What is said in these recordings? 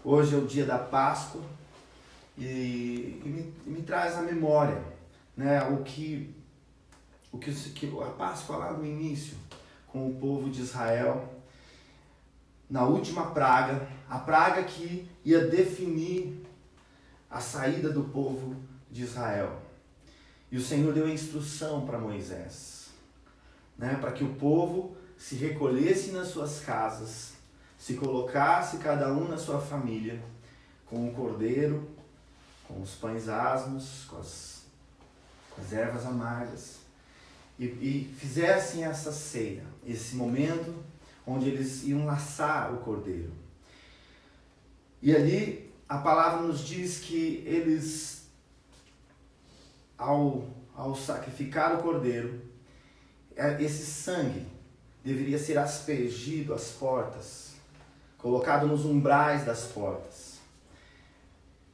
Hoje é o dia da Páscoa e me traz à memória, né, a Páscoa lá no início, com o povo de Israel, na última praga, a praga que ia definir a saída do povo de Israel. E o Senhor deu a instrução para Moisés, né, para que o povo se recolhesse nas suas casas, se colocasse cada um na sua família, com o cordeiro, com os pães asmos, com as ervas amargas, e fizessem essa ceia, esse momento onde eles iam laçar o cordeiro. E ali a palavra nos diz que eles, ao sacrificar o cordeiro, esse sangue deveria ser aspergido às portas, colocado nos umbrais das portas.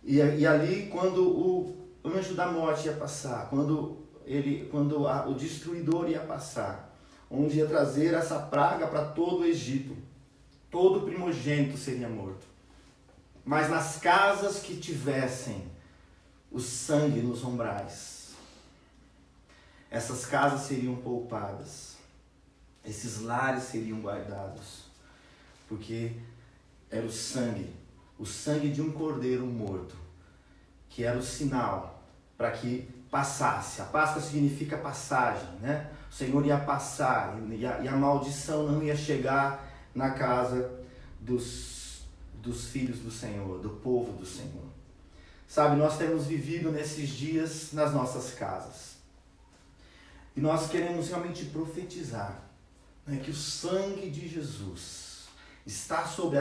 E ali, quando o anjo da morte ia passar, quando o destruidor ia passar, onde ia trazer essa praga para todo o Egito, todo primogênito seria morto. Mas nas casas que tivessem o sangue nos umbrais, essas casas seriam poupadas, esses lares seriam guardados, porque era o sangue de um cordeiro morto, que era o sinal para que passasse. A Páscoa significa passagem, né? O Senhor ia passar e a maldição não ia chegar na casa dos filhos do Senhor, do povo do Senhor. Sabe, nós temos vivido nesses dias nas nossas casas. E nós queremos realmente profetizar, né, que o sangue de Jesus está sobre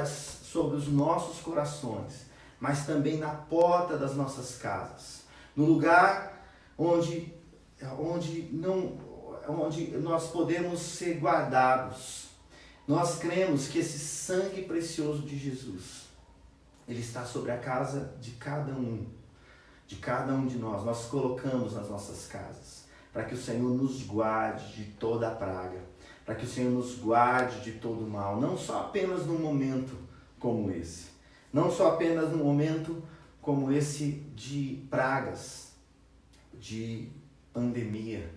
os nossos corações, mas também na porta das nossas casas, no lugar onde nós podemos ser guardados. Nós cremos que esse sangue precioso de Jesus, ele está sobre a casa de cada um de nós. Nós colocamos nas nossas casas, para que o Senhor nos guarde de toda a praga, para que o Senhor nos guarde de todo o mal, não só apenas num momento como esse, não só apenas num momento como esse de pragas, de pandemia,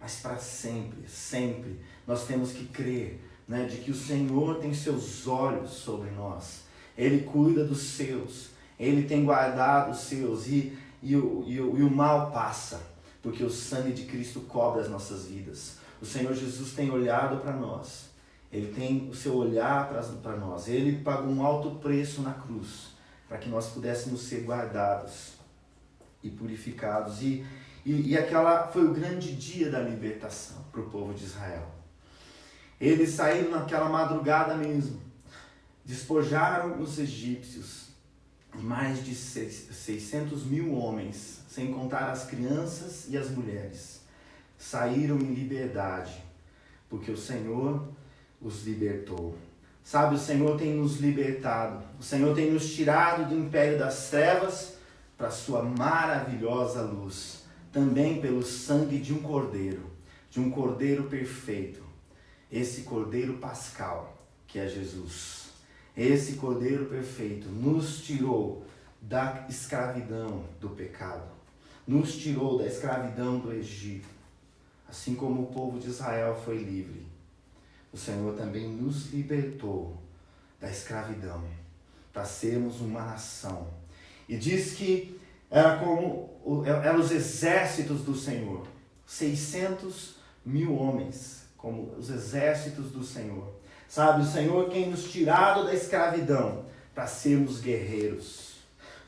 mas para sempre, sempre. Nós temos que crer, né, de que o Senhor tem seus olhos sobre nós, Ele cuida dos seus, Ele tem guardado os seus, e o mal passa, porque o sangue de Cristo cobre as nossas vidas. O Senhor Jesus tem olhado para nós, Ele tem o seu olhar para nós, Ele pagou um alto preço na cruz, para que nós pudéssemos ser guardados e purificados. E aquela foi o grande dia da libertação para o povo de Israel. Eles saíram naquela madrugada mesmo, despojaram os egípcios, mais de 600 mil homens, sem contar as crianças e as mulheres, saíram em liberdade, porque o Senhor os libertou. Sabe, o Senhor tem nos libertado, o Senhor tem nos tirado do império das trevas para a sua maravilhosa luz, também pelo sangue de um cordeiro perfeito, esse cordeiro pascal, que é Jesus. Esse cordeiro perfeito nos tirou da escravidão do pecado, nos tirou da escravidão do Egito, assim como o povo de Israel foi livre. O Senhor também nos libertou da escravidão, para sermos uma nação. E diz que eram os exércitos do Senhor, 600 mil homens, como os exércitos do Senhor. Sabe, o Senhor tem nos tirado da escravidão para sermos guerreiros.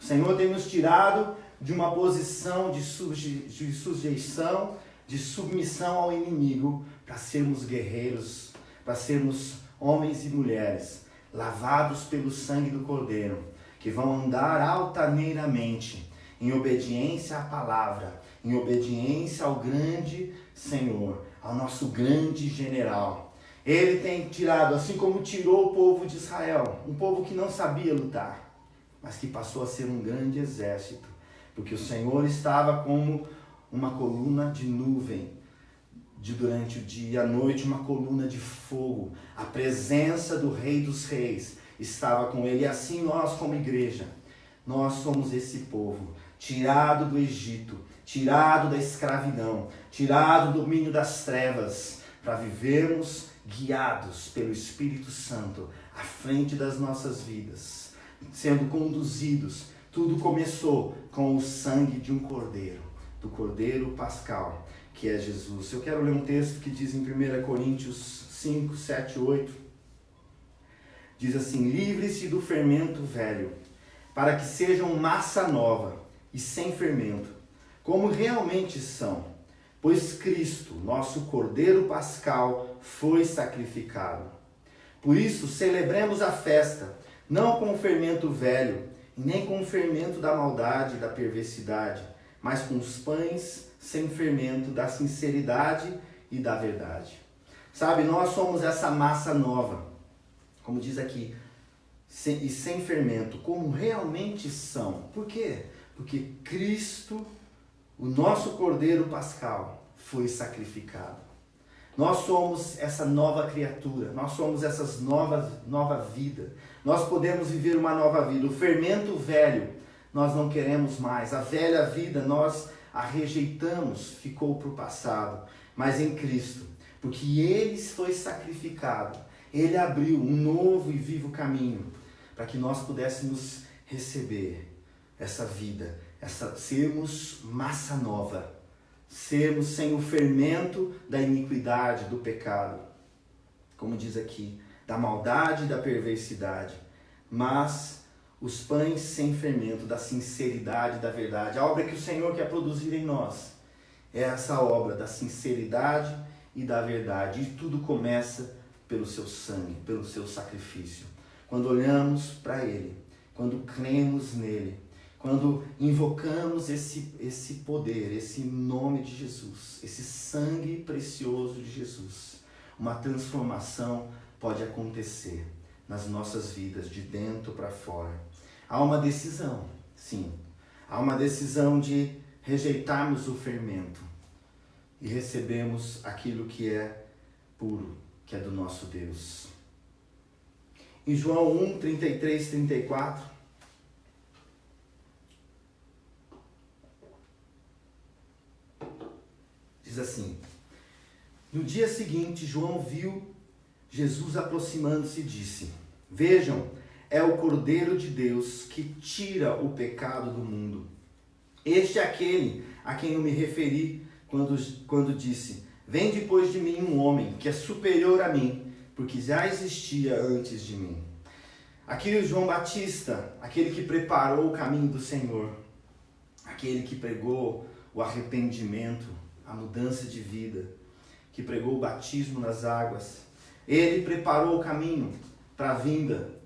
O Senhor tem nos tirado de uma posição de sujeição, de submissão ao inimigo, para sermos guerreiros, para sermos homens e mulheres lavados pelo sangue do Cordeiro, que vão andar altaneiramente em obediência à palavra, em obediência ao grande Senhor, ao nosso grande general. Ele tem tirado, assim como tirou o povo de Israel, um povo que não sabia lutar, mas que passou a ser um grande exército, porque o Senhor estava como uma coluna de nuvem durante o dia e a noite, uma coluna de fogo, a presença do Rei dos Reis estava com ele. E assim nós, como igreja, nós somos esse povo, tirado do Egito, tirado da escravidão, tirado do domínio das trevas, para vivermos guiados pelo Espírito Santo, à frente das nossas vidas, sendo conduzidos. Tudo começou com o sangue de um cordeiro, do cordeiro pascal, que é Jesus. Eu quero ler um texto que diz em 1 Coríntios 5, 7, 8. Diz assim: livre-se do fermento velho, para que sejam massa nova e sem fermento, como realmente são. Pois Cristo, nosso cordeiro pascal, foi sacrificado. Por isso, celebremos a festa, não com o fermento velho, nem com o fermento da maldade e da perversidade, mas com os pães sem fermento da sinceridade e da verdade. Sabe, nós somos essa massa nova, como diz aqui, e sem fermento, como realmente são. Por quê? Porque Cristo, o nosso cordeiro pascal, foi sacrificado. Nós somos essa nova criatura, nós somos essa nova vida. Nós podemos viver uma nova vida. O fermento velho nós não queremos mais. A velha vida nós a rejeitamos, ficou para o passado. Mas em Cristo, porque Ele foi sacrificado, Ele abriu um novo e vivo caminho para que nós pudéssemos receber essa vida, sermos massa nova, sermos sem o fermento da iniquidade, do pecado, como diz aqui, da maldade e da perversidade, mas os pães sem fermento da sinceridade e da verdade. A obra que o Senhor quer produzir em nós é essa obra da sinceridade e da verdade, e tudo começa pelo seu sangue, pelo seu sacrifício. Quando olhamos para Ele, quando cremos nele, quando invocamos esse poder, esse nome de Jesus, esse sangue precioso de Jesus, uma transformação pode acontecer nas nossas vidas, de dentro para fora. Há uma decisão, sim. Há uma decisão de rejeitarmos o fermento e recebemos aquilo que é puro, que é do nosso Deus. Em João 1, 33, 34, diz assim: no dia seguinte, João viu Jesus aproximando-se e disse: vejam, é o Cordeiro de Deus que tira o pecado do mundo. Este é aquele a quem eu me referi quando disse: vem depois de mim um homem que é superior a mim, porque já existia antes de mim. Aqui João Batista, aquele que preparou o caminho do Senhor, aquele que pregou o arrependimento, a mudança de vida, que pregou o batismo nas águas, ele preparou o caminho para a vinda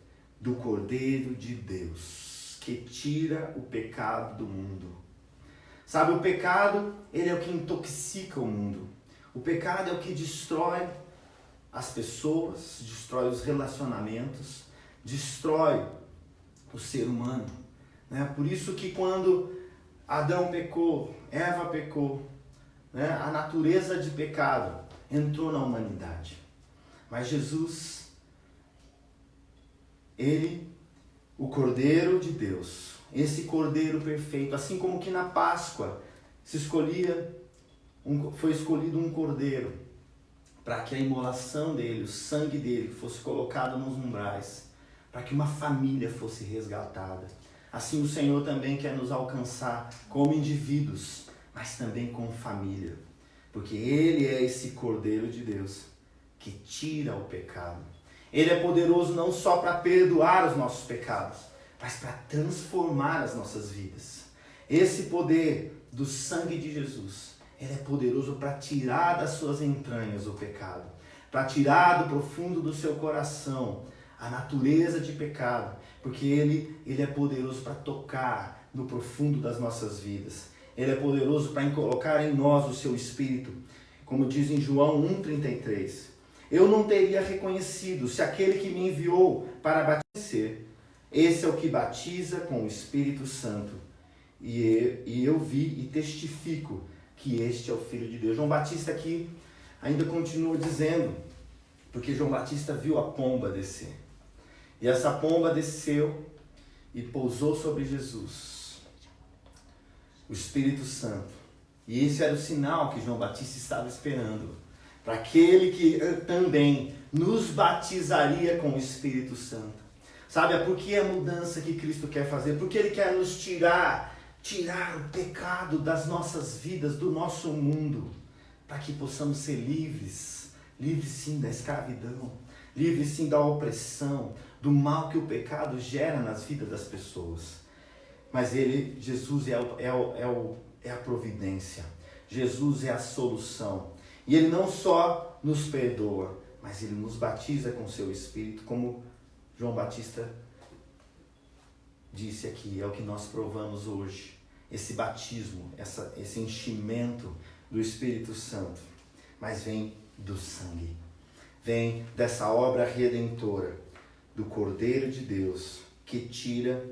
do Cordeiro de Deus, que tira o pecado do mundo. Sabe, o pecado, ele é o que intoxica o mundo. O pecado é o que destrói as pessoas, destrói os relacionamentos, destrói o ser humano. Né? Por isso que quando Adão pecou, Eva pecou, né? A natureza de pecado entrou na humanidade. Mas Jesus, Ele, o Cordeiro de Deus, esse Cordeiro perfeito, assim como que na Páscoa foi escolhido um Cordeiro para que a imolação dele, o sangue dele, fosse colocado nos umbrais, para que uma família fosse resgatada. Assim o Senhor também quer nos alcançar como indivíduos, mas também como família, porque Ele é esse Cordeiro de Deus que tira o pecado. Ele é poderoso não só para perdoar os nossos pecados, mas para transformar as nossas vidas. Esse poder do sangue de Jesus, ele é poderoso para tirar das suas entranhas o pecado, para tirar do profundo do seu coração a natureza de pecado, porque ele é poderoso para tocar no profundo das nossas vidas. Ele é poderoso para colocar em nós o seu Espírito, como diz em João 1,33. Eu não teria reconhecido se aquele que me enviou para batizar, esse é o que batiza com o Espírito Santo. E eu vi e testifico que este é o Filho de Deus. João Batista aqui ainda continua dizendo, porque João Batista viu a pomba descer. E essa pomba desceu e pousou sobre Jesus, o Espírito Santo. E esse era o sinal que João Batista estava esperando, para aquele que também nos batizaria com o Espírito Santo. Sabe, é porque a mudança que Cristo quer fazer, porque Ele quer nos tirar o pecado das nossas vidas, do nosso mundo, para que possamos ser livres sim da escravidão, livres sim da opressão, do mal que o pecado gera nas vidas das pessoas. Mas Jesus é a providência, Jesus é a solução. E Ele não só nos perdoa, mas Ele nos batiza com seu Espírito, como João Batista disse aqui, é o que nós provamos hoje. Esse batismo, esse enchimento do Espírito Santo. Mas vem do sangue. Vem dessa obra redentora do Cordeiro de Deus, que tira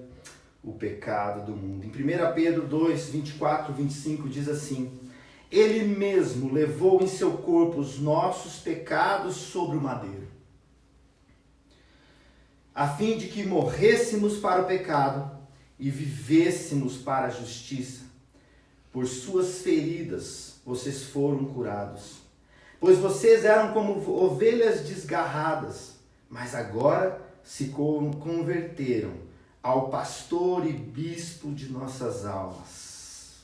o pecado do mundo. Em 1 Pedro 2, 24, 25 diz assim: Ele mesmo levou em seu corpo os nossos pecados sobre o madeiro, a fim de que morrêssemos para o pecado e vivêssemos para a justiça. Por suas feridas vocês foram curados. Pois vocês eram como ovelhas desgarradas, mas agora se converteram ao pastor e bispo de nossas almas.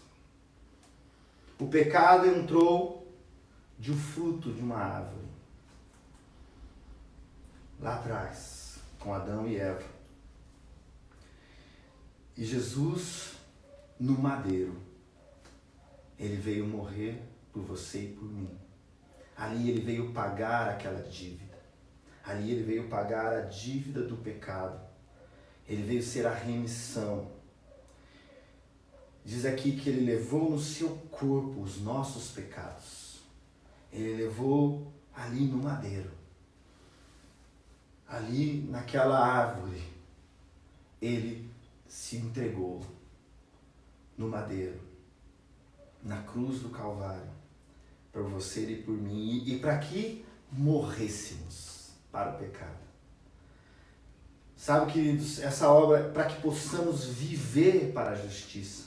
O pecado entrou de um fruto de uma árvore, lá atrás, com Adão e Eva. E Jesus, no madeiro, Ele veio morrer por você e por mim. Ali Ele veio pagar aquela dívida. Ali Ele veio pagar a dívida do pecado. Ele veio ser a remissão. Diz aqui que Ele levou no seu corpo os nossos pecados. Ele levou ali no madeiro. Ali naquela árvore. Ele se entregou no madeiro, na cruz do Calvário, por você e por mim, e para que morrêssemos para o pecado. Sabe, queridos, essa obra, para que possamos viver para a justiça,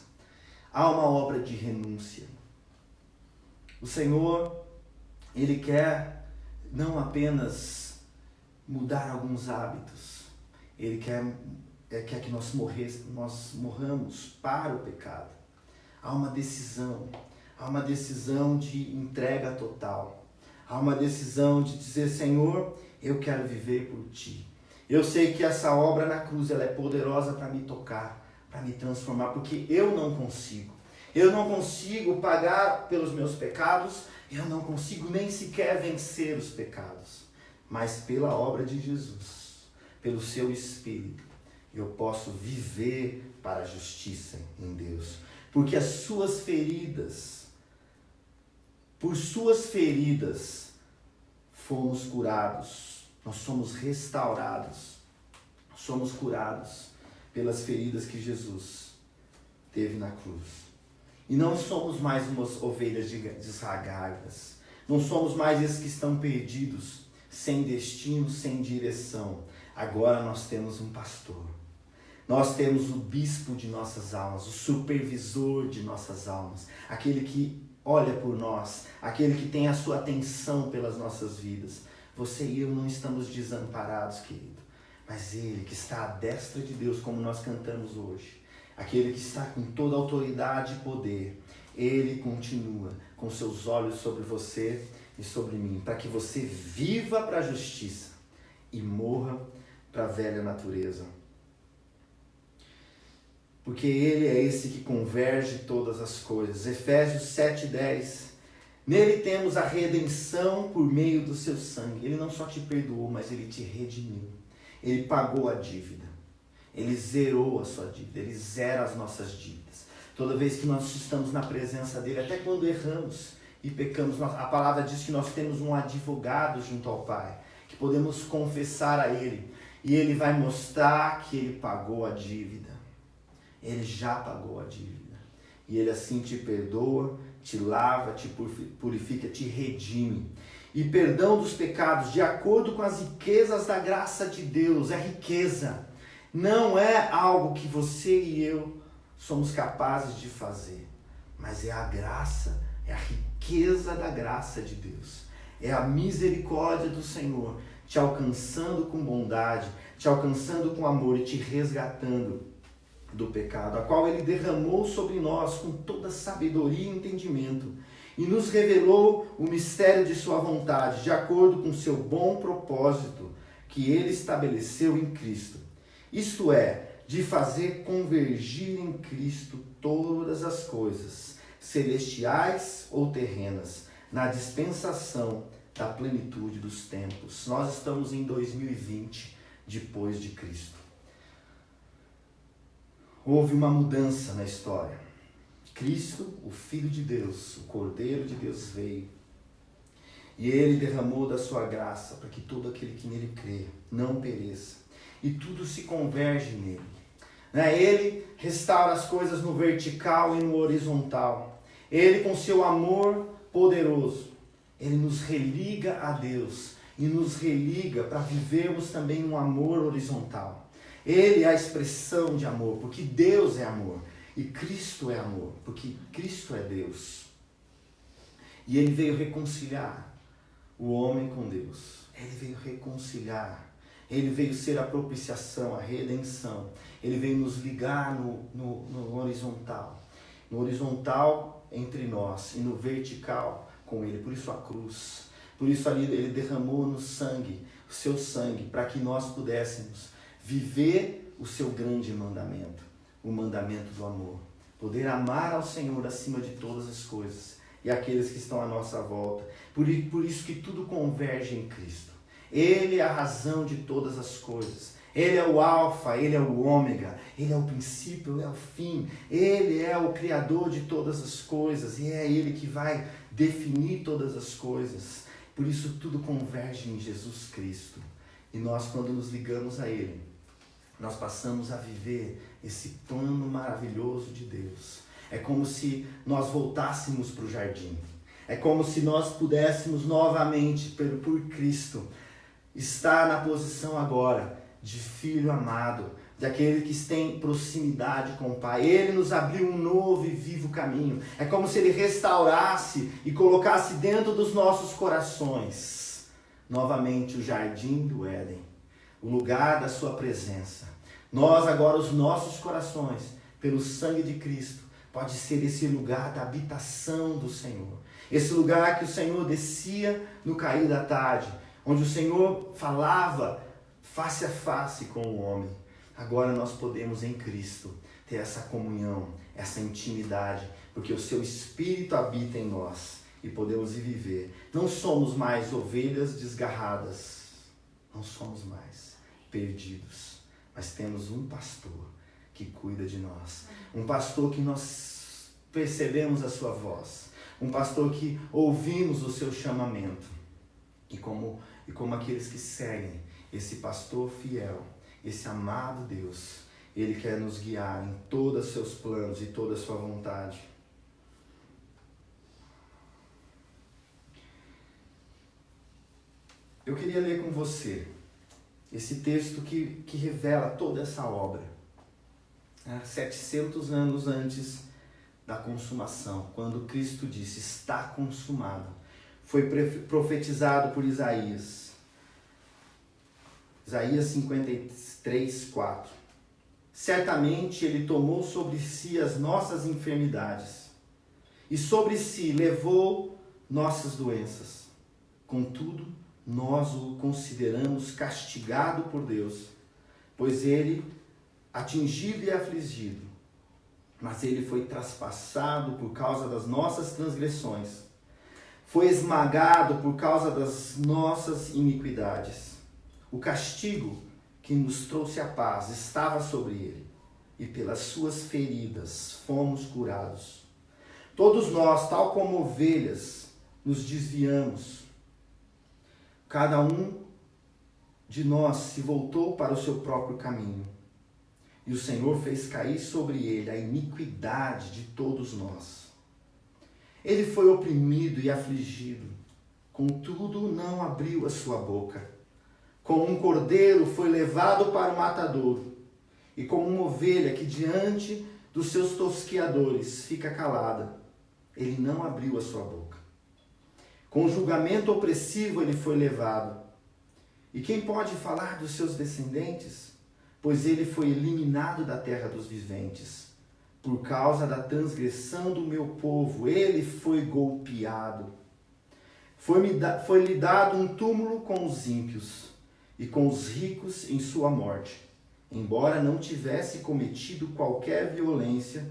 há uma obra de renúncia. O Senhor, Ele quer não apenas mudar alguns hábitos, Ele quer que nós morramos para o pecado. Há uma decisão de entrega total. Há uma decisão de dizer: Senhor, eu quero viver por Ti. Eu sei que essa obra na cruz ela é poderosa para me tocar, para me transformar, porque eu não consigo. Eu não consigo pagar pelos meus pecados, eu não consigo nem sequer vencer os pecados. Mas pela obra de Jesus, pelo Seu Espírito, eu posso viver para a justiça em Deus. Porque por suas feridas, fomos curados. Nós somos restaurados. Somos curados pelas feridas que Jesus teve na cruz. E não somos mais umas ovelhas desgarradas. Não somos mais esses que estão perdidos, sem destino, sem direção. Agora nós temos um pastor. Nós temos o bispo de nossas almas, o supervisor de nossas almas, aquele que olha por nós, aquele que tem a sua atenção pelas nossas vidas. Você e eu não estamos desamparados, querido, mas Ele que está à destra de Deus, como nós cantamos hoje, aquele que está com toda a autoridade e poder, Ele continua com seus olhos sobre você e sobre mim, para que você viva para a justiça e morra para a velha natureza. Porque Ele é esse que converge todas as coisas. Efésios 7:10. Nele temos a redenção por meio do seu sangue. Ele não só te perdoou, mas Ele te redimiu. Ele pagou a dívida. Ele zerou a sua dívida. Ele zera as nossas dívidas. Toda vez que nós estamos na presença dEle, até quando erramos e pecamos, a palavra diz que nós temos um advogado junto ao Pai, que podemos confessar a Ele. E Ele vai mostrar que Ele pagou a dívida. Ele já pagou a dívida. E Ele assim te perdoa, te lava, te purifica, te redime. e perdão dos pecados, de acordo com as riquezas da graça de Deus. É riqueza. Não é algo que você e eu somos capazes de fazer, mas é a graça, é a riqueza da graça de Deus. É a misericórdia do Senhor te alcançando com bondade, te alcançando com amor e te resgatando do pecado, a qual Ele derramou sobre nós com toda sabedoria e entendimento, e nos revelou o mistério de sua vontade, de acordo com seu bom propósito, que Ele estabeleceu em Cristo. Isto é, de fazer convergir em Cristo todas as coisas, celestiais ou terrenas, na dispensação da plenitude dos tempos. Nós estamos em 2020, depois de Cristo. Houve uma mudança na história. Cristo, o Filho de Deus, o Cordeiro de Deus veio. E Ele derramou da sua graça para que todo aquele que nele crê não pereça. E tudo se converge nele. Ele restaura as coisas no vertical e no horizontal. Ele, com seu amor poderoso, Ele nos religa a Deus e nos religa para vivermos também um amor horizontal. Ele é a expressão de amor, porque Deus é amor. E Cristo é amor, porque Cristo é Deus. E Ele veio reconciliar o homem com Deus. Ele veio reconciliar. Ele veio ser a propiciação, a redenção. Ele veio nos ligar no horizontal. No horizontal entre nós e no vertical com Ele. Por isso a cruz. Por isso ali Ele derramou no sangue, o seu sangue, para que nós pudéssemos viver o seu grande mandamento. O mandamento do amor. Poder amar ao Senhor acima de todas as coisas. E aqueles que estão à nossa volta. Por isso que tudo converge em Cristo. Ele é a razão de todas as coisas. Ele é o alfa, Ele é o ômega. Ele é o princípio, Ele é o fim. Ele é o criador de todas as coisas. E é Ele que vai definir todas as coisas. Por isso tudo converge em Jesus Cristo. E nós, quando nos ligamos a Ele, nós passamos a viver esse plano maravilhoso de Deus. É como se nós voltássemos para o jardim. É como se nós pudéssemos novamente, por Cristo, estar na posição agora de filho amado, daquele que tem proximidade com o Pai. Ele nos abriu um novo e vivo caminho. É como se Ele restaurasse e colocasse dentro dos nossos corações novamente o jardim do Éden, o lugar da sua presença. Nós agora, os nossos corações, pelo sangue de Cristo, pode ser esse lugar da habitação do Senhor. Esse lugar que o Senhor descia no cair da tarde, onde o Senhor falava face a face com o homem. Agora nós podemos em Cristo ter essa comunhão, essa intimidade, porque o seu Espírito habita em nós e podemos ir viver. Não somos mais ovelhas desgarradas, não somos mais perdidos, mas temos um pastor que cuida de nós, um pastor que nós percebemos a sua voz, um pastor que ouvimos o seu chamamento, e como aqueles que seguem esse pastor fiel, esse amado Deus, Ele quer nos guiar em todos os seus planos e toda a sua vontade. Eu queria ler com você esse texto que revela toda essa obra. 700 anos antes da consumação, quando Cristo disse, está consumado, foi profetizado por Isaías. Isaías 53, 4. Certamente Ele tomou sobre si as nossas enfermidades e sobre si levou nossas doenças. Contudo, nós o consideramos castigado por Deus, pois Ele, atingido e afligido, mas Ele foi traspassado por causa das nossas transgressões, foi esmagado por causa das nossas iniquidades. O castigo que nos trouxe a paz estava sobre Ele, e pelas suas feridas fomos curados. Todos nós, tal como ovelhas, nos desviamos. Cada um de nós se voltou para o seu próprio caminho. E o Senhor fez cair sobre Ele a iniquidade de todos nós. Ele foi oprimido e afligido, contudo não abriu a sua boca. Como um cordeiro foi levado para o matadouro, e como uma ovelha que diante dos seus tosqueadores fica calada, ele não abriu a sua boca. Com julgamento opressivo ele foi levado. E quem pode falar dos seus descendentes? Pois ele foi eliminado da terra dos viventes. Por causa da transgressão do meu povo, ele foi golpeado. Foi-lhe dado um túmulo com os ímpios e com os ricos em sua morte, embora não tivesse cometido qualquer violência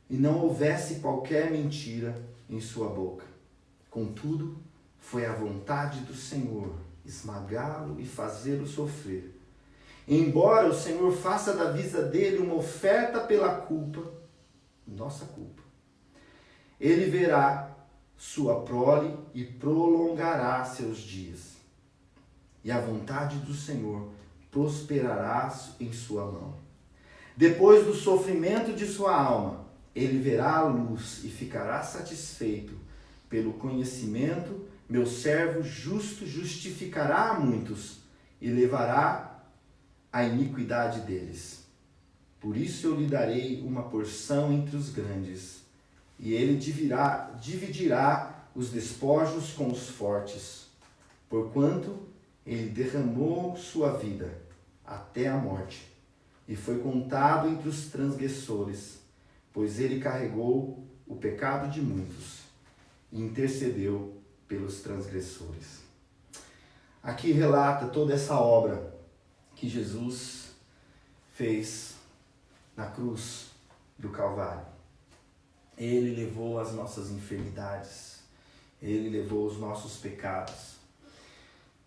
e não houvesse qualquer mentira em sua boca. Contudo, foi a vontade do Senhor esmagá-lo e fazê-lo sofrer. Embora o Senhor faça da vida dele uma oferta pela culpa, nossa culpa, ele verá sua prole e prolongará seus dias. E a vontade do Senhor prosperará em sua mão. Depois do sofrimento de sua alma, ele verá a luz e ficará satisfeito. Pelo conhecimento, meu servo justo justificará a muitos e levará a iniquidade deles. Por isso eu lhe darei uma porção entre os grandes, e ele dividirá os despojos com os fortes, porquanto ele derramou sua vida até a morte, e foi contado entre os transgressores, pois ele carregou o pecado de muitos e intercedeu pelos transgressores. Aqui relata toda essa obra que Jesus fez na cruz do Calvário. Ele levou as nossas enfermidades, ele levou os nossos pecados.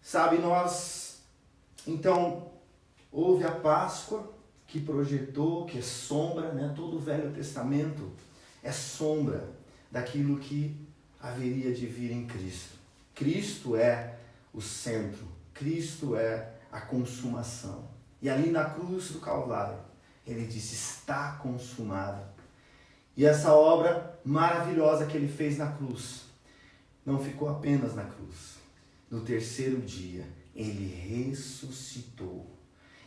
Sabe, então, houve a Páscoa que projetou, que é sombra, né? Todo o Velho Testamento é sombra daquilo que haveria de vir em Cristo. Cristo é o centro, Cristo é a consumação. E ali na cruz do Calvário, ele disse, está consumado. E essa obra maravilhosa que ele fez na cruz, não ficou apenas na cruz. No terceiro dia, ele ressuscitou.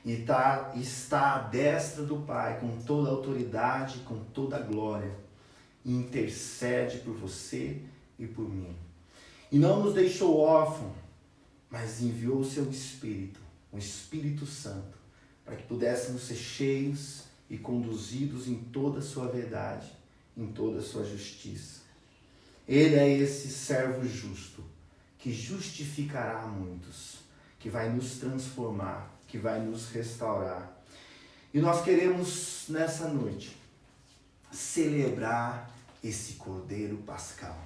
E está à destra do Pai, com toda a autoridade, com toda a glória. E intercede por você e por mim. E não nos deixou órfãos, mas enviou o seu Espírito, o Espírito Santo, para que pudéssemos ser cheios e conduzidos em toda a sua verdade, em toda a sua justiça. Ele é esse servo justo, que justificará muitos, que vai nos transformar, que vai nos restaurar. E nós queremos, nessa noite, celebrar esse Cordeiro Pascal.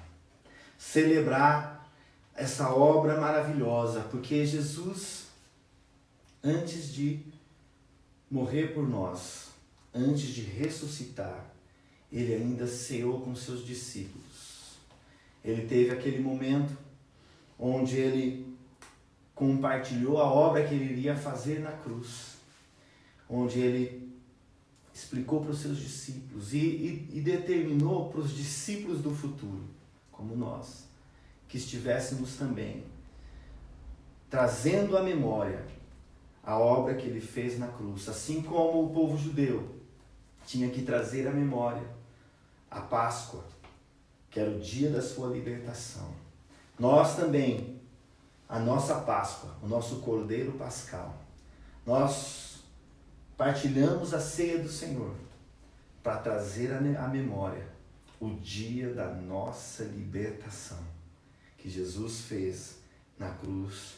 Celebrar essa obra maravilhosa, porque Jesus, antes de morrer por nós, antes de ressuscitar, ele ainda ceou com seus discípulos. Ele teve aquele momento onde ele compartilhou a obra que ele iria fazer na cruz, onde ele explicou para os seus discípulos e determinou para os discípulos do futuro, como nós, que estivéssemos também trazendo à memória a obra que ele fez na cruz, assim como o povo judeu tinha que trazer à memória a Páscoa, que era o dia da sua libertação. Nós também, a nossa Páscoa, o nosso Cordeiro Pascal, nós partilhamos a ceia do Senhor para trazer à memória o dia da nossa libertação, que Jesus fez na cruz